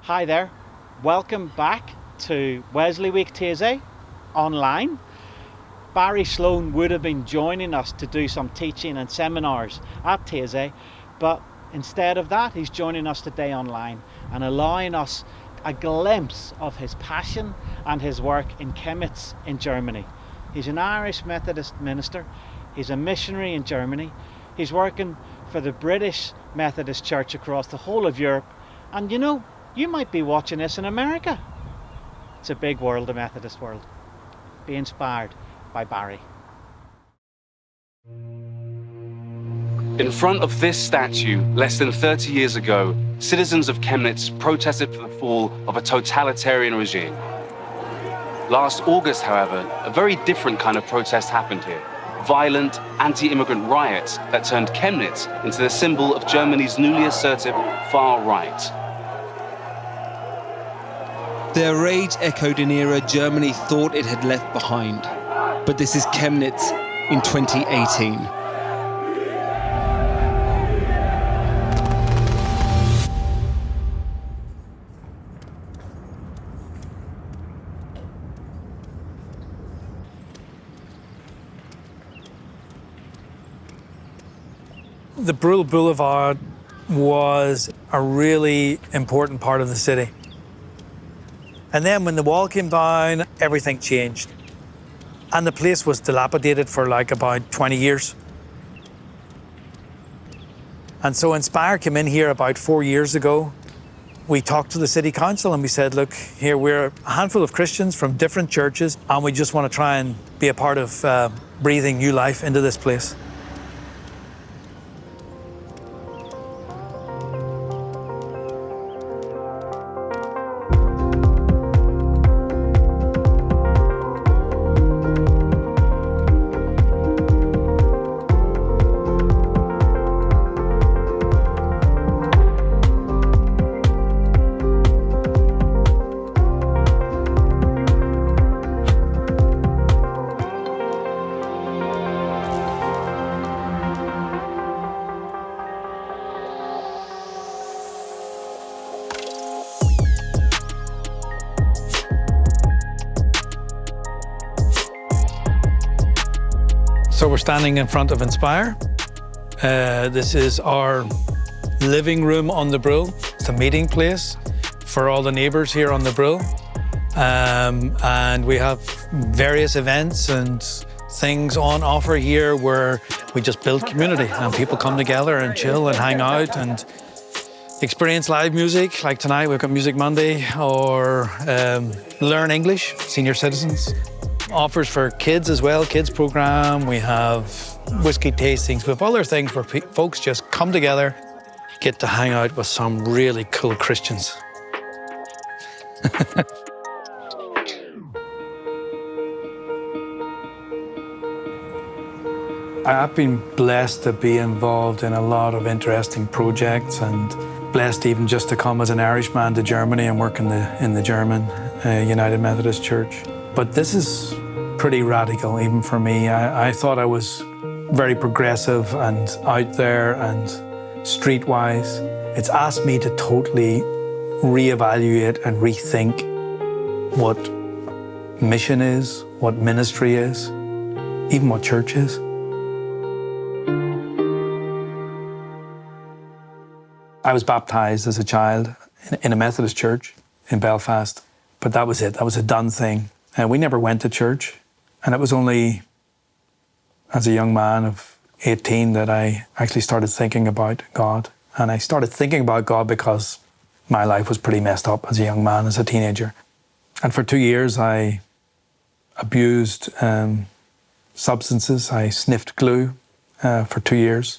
Hi there, welcome back to Wesley Week Taizé online. Barry Sloan would have been joining us to do some teaching and seminars at Taizé, but instead of that he's joining us today online and allowing us a glimpse of his passion and his work in Chemnitz in Germany. He's an Irish Methodist minister, he's a missionary in Germany, he's working for the British Methodist Church across the whole of Europe, and you might be watching this in America. It's a big world, the Methodist world. Be inspired by Barry. In front of this statue, less than 30 years ago, citizens of Chemnitz protested for the fall of a totalitarian regime. Last August, however, a very different kind of protest happened here. Violent anti-immigrant riots that turned Chemnitz into the symbol of Germany's newly assertive far right. Their rage echoed an era Germany thought it had left behind. But this is Chemnitz in 2018. The Brill Boulevard was a really important part of the city. And then when the wall came down, everything changed. And the place was dilapidated for about 20 years. And so Inspire came in here about 4 years ago. We talked to the city council and we said, look, here we're a handful of Christians from different churches and we just want to try and be a part of breathing new life into this place. So we're standing in front of Inspire. This is our living room on the Brill. It's a meeting place for all the neighbours here on the Brill. And we have various events and things on offer here where we just build community and people come together and chill and hang out and experience live music. Like tonight, we've got Music Monday, or learn English, senior citizens. Offers for kids as well, kids program. We have whiskey tastings. We have other things where folks just come together, get to hang out with some really cool Christians. I've been blessed to be involved in a lot of interesting projects and blessed even just to come as an Irishman to Germany and work in the German United Methodist Church. But this is pretty radical even for me. I thought I was very progressive and out there and streetwise. It's asked me to totally reevaluate and rethink what mission is, what ministry is, even what church is. I was baptized as a child in a Methodist church in Belfast, but that was it. That was a done thing. We never went to church, and it was only as a young man of 18 that I actually started thinking about God. And I started thinking about God because my life was pretty messed up as a young man, as a teenager. And for 2 years, I abused substances. I sniffed glue for 2 years.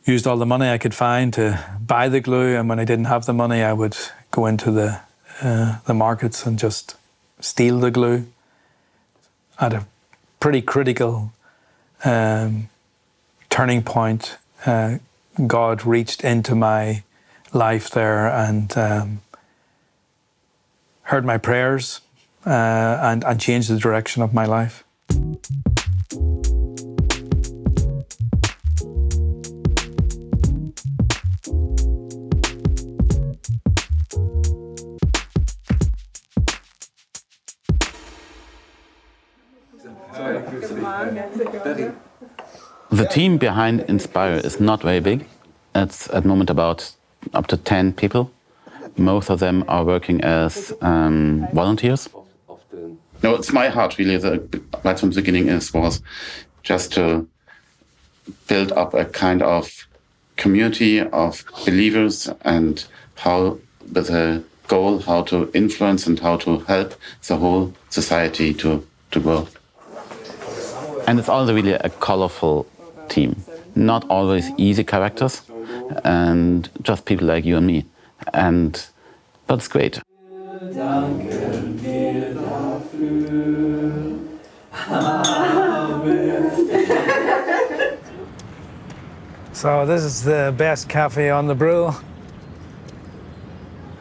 Used all the money I could find to buy the glue, and when I didn't have the money, I would go into the markets and just steal the glue. At a pretty critical turning point, God reached into my life there and heard my prayers and changed the direction of my life. The team behind Inspire is not very big. It's at the moment about up to 10 people. Most of them are working as volunteers. No, it's my heart really, right from the beginning, was just to build up a kind of community of believers and how, with a goal, how to influence and how to help the whole society to grow. And it's also really a colorful team. Not always easy characters, and just people like you and me. But it's great. So this is the best cafe on the Brill.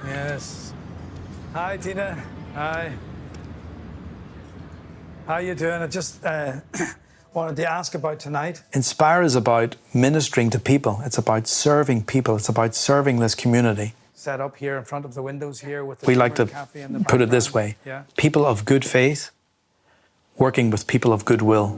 Yes. Hi, Tina. Hi. How you doing? I just wanted to ask about tonight. Inspire is about ministering to people. It's about serving people. It's about serving this community. Set up here in front of the windows here with the we like to put it this way. Yeah. People of good faith working with people of goodwill.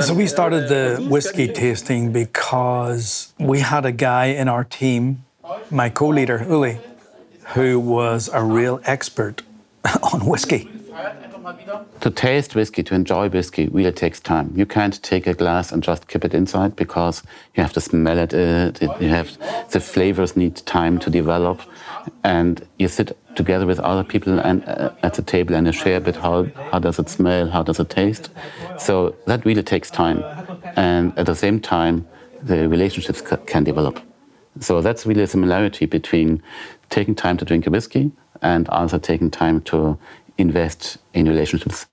So we started the whiskey tasting because we had a guy in our team, my co-leader, Uli, who was a real expert on whiskey. To taste whiskey, to enjoy whiskey, really takes time. You can't take a glass and just keep it inside because you have to smell it. The flavors need time to develop, and you sit together with other people and at the table and you share a bit how does it smell, how does it taste. So that really takes time, and at the same time, the relationships can develop. So that's really a similarity between taking time to drink a whiskey and also taking time to invest in relationships.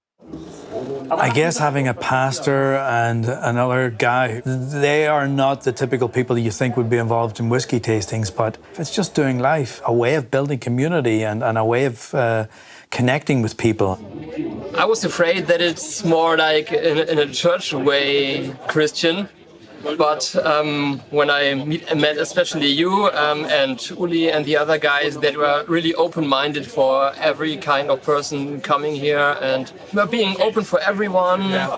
I guess having a pastor and another guy, they are not the typical people you think would be involved in whiskey tastings, but it's just doing life, a way of building community and a way of connecting with people. I was afraid that it's more like in a church way Christian. But when I met especially you and Uli and the other guys that were really open-minded for every kind of person coming here and were being open for everyone. Yeah.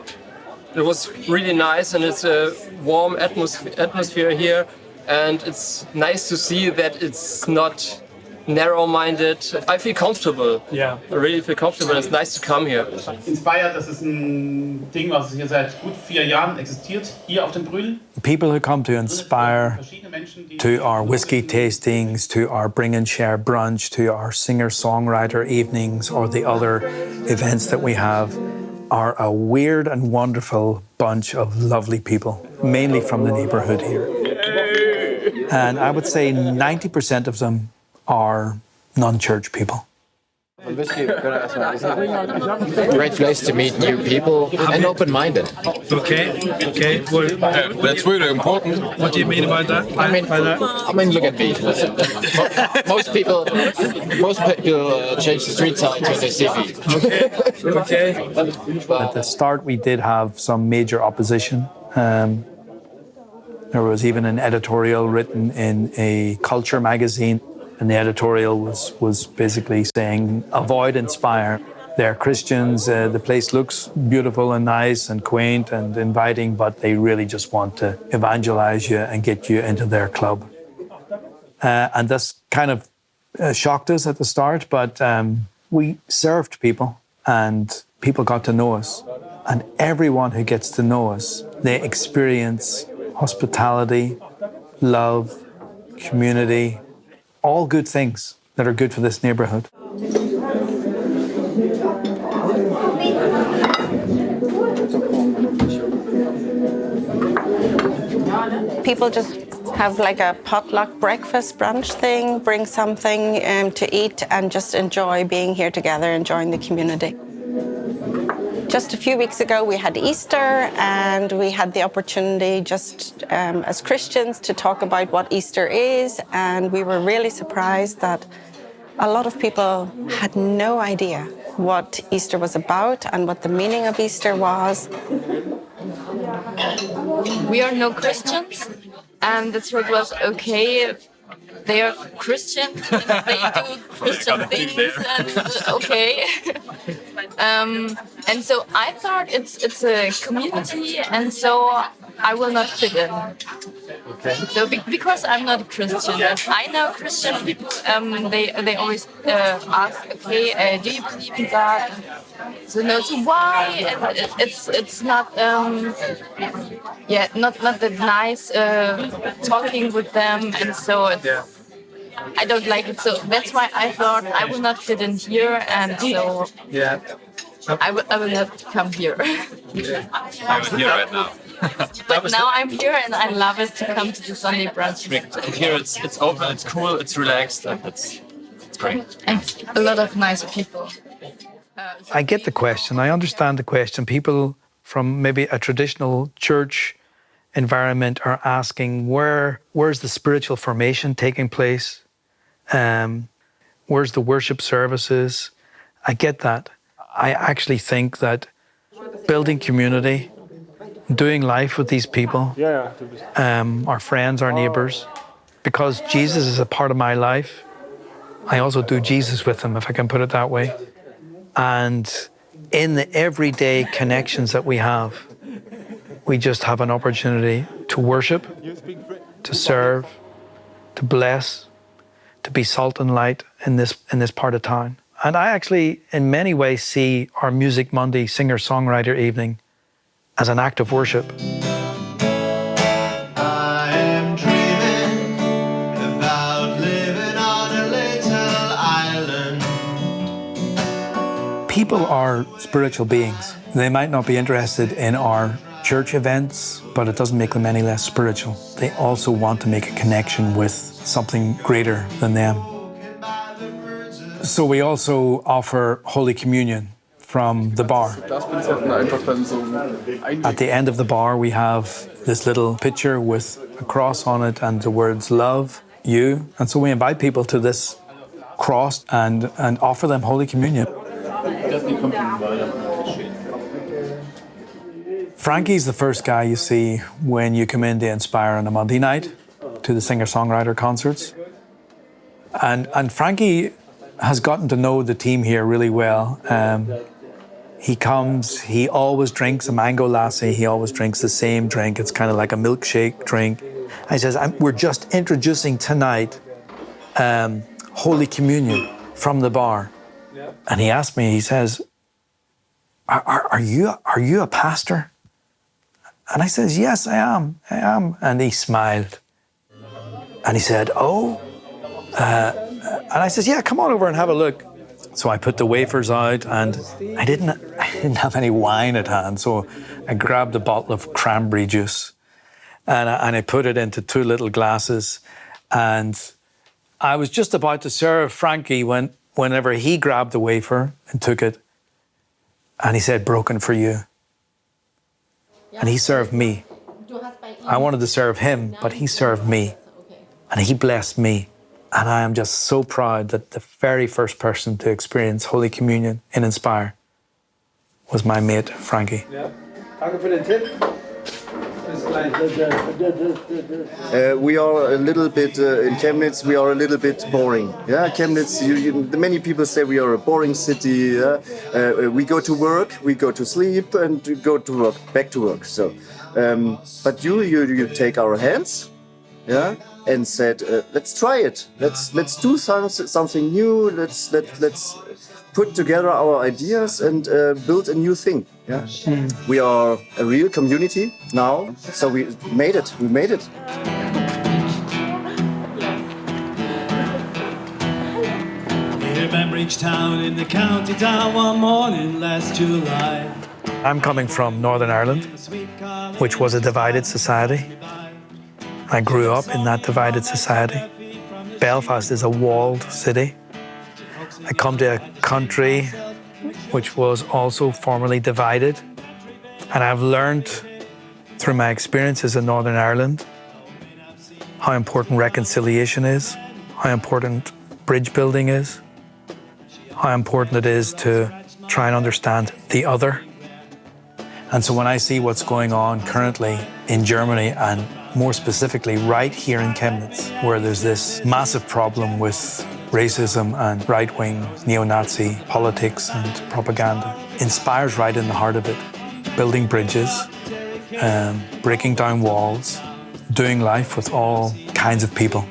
It was really nice, and it's a warm atmosphere here, and it's nice to see that it's not narrow-minded. I feel comfortable. Yeah. I really feel comfortable. It's nice to come here. Inspire, das ist ein Ding, was hier seit gut 4 Jahren existiert, hier auf dem Brühl. People who come to Inspire, to our whiskey tastings, to our bring and share brunch, to our singer-songwriter evenings, or the other events that we have, are a weird and wonderful bunch of lovely people, mainly from the neighborhood here. And I would say 90% of them are non-church people. Great place to meet new people and open-minded. Okay. Well, that's really important. What do you mean about that? I mean, look at me. Most people change the street signs when they see me. Okay. At the start, we did have some major opposition. There was even an editorial written in a culture magazine. And the editorial was basically saying, avoid Inspire. They're Christians, the place looks beautiful and nice and quaint and inviting, but they really just want to evangelize you and get you into their club. And this kind of shocked us at the start, but we served people and people got to know us. And everyone who gets to know us, they experience hospitality, love, community, all good things that are good for this neighborhood. People just have like a potluck breakfast brunch thing, bring something to eat and just enjoy being here together, enjoying the community. Just a few weeks ago, we had Easter, and we had the opportunity just as Christians to talk about what Easter is, and we were really surprised that a lot of people had no idea what Easter was about and what the meaning of Easter was. We are no Christians, and the church was okay. They are Christian, they do Christian things, and okay. And so I thought it's a community, and so I will not fit in. Okay. So because I'm not a Christian, and I know Christian people, they always ask, okay, do you believe in God? So no, so why? And it's not not that nice talking with them, and so I don't like it. So that's why I thought I will not fit in here, and so I will not come here. I'm here right now. But now I'm here, and I love it to come to the Sunday brunch. And here it's open, it's cool, it's relaxed, and it's great. And a lot of nice people. I get the question. I understand the question. People from maybe a traditional church environment are asking where's the spiritual formation taking place? Where's the worship services? I get that. I actually think that building community, doing life with these people, our friends, our neighbors, because Jesus is a part of my life, I also do Jesus with them, if I can put it that way. And in the everyday connections that we have, we just have an opportunity to worship, to serve, to bless, to be salt and light in this part of town. And I actually, in many ways, see our Music Monday singer-songwriter evening as an act of worship. I am dreaming about living on a little island. People are spiritual beings. They might not be interested in our church events, but it doesn't make them any less spiritual. They also want to make a connection with something greater than them. So we also offer Holy Communion from the bar. At the end of the bar, we have this little picture with a cross on it and the words love, you. And so we invite people to this cross and offer them Holy Communion. Frankie's the first guy you see when you come in to Inspire on a Monday night to the singer-songwriter concerts. And Frankie has gotten to know the team here really well. He comes, he always drinks a mango lassi, he always drinks the same drink. It's kind of like a milkshake drink. And he says, we're just introducing tonight Holy Communion from the bar. And he asked me, he says, are you a pastor? And I says, yes, I am. And he smiled. And he said, oh. And I says, yeah, come on over and have a look. So I put the wafers out, and I didn't have any wine at hand. So I grabbed a bottle of cranberry juice and I put it into 2 little glasses. And I was just about to serve Frankie whenever he grabbed the wafer and took it. And he said, broken for you. And he served me. I wanted to serve him, but he served me. And he blessed me. And I am just so proud that the very first person to experience Holy Communion in Inspire was my mate, Frankie. We are a little bit, in Chemnitz, we are a little bit boring. Yeah, Chemnitz, many people say we are a boring city. We go to work, we go to sleep, and we go to work, back to work. So, but you take our hands, yeah, and said, let's try it. Let's do something new. Let's put together our ideas and build a new thing. Yeah, we are a real community now. So we made it. We made it. Near Bembridge Town in the county town one morning last July. I'm coming from Northern Ireland, which was a divided society. I grew up in that divided society. Belfast is a walled city. I come to a country which was also formerly divided. And I've learned through my experiences in Northern Ireland how important reconciliation is, how important bridge building is, how important it is to try and understand the other. And so when I see what's going on currently in Germany, and more specifically right here in Chemnitz, where there's this massive problem with racism and right-wing neo-Nazi politics and propaganda, Inspire's right in the heart of it. Building bridges, breaking down walls, doing life with all kinds of people.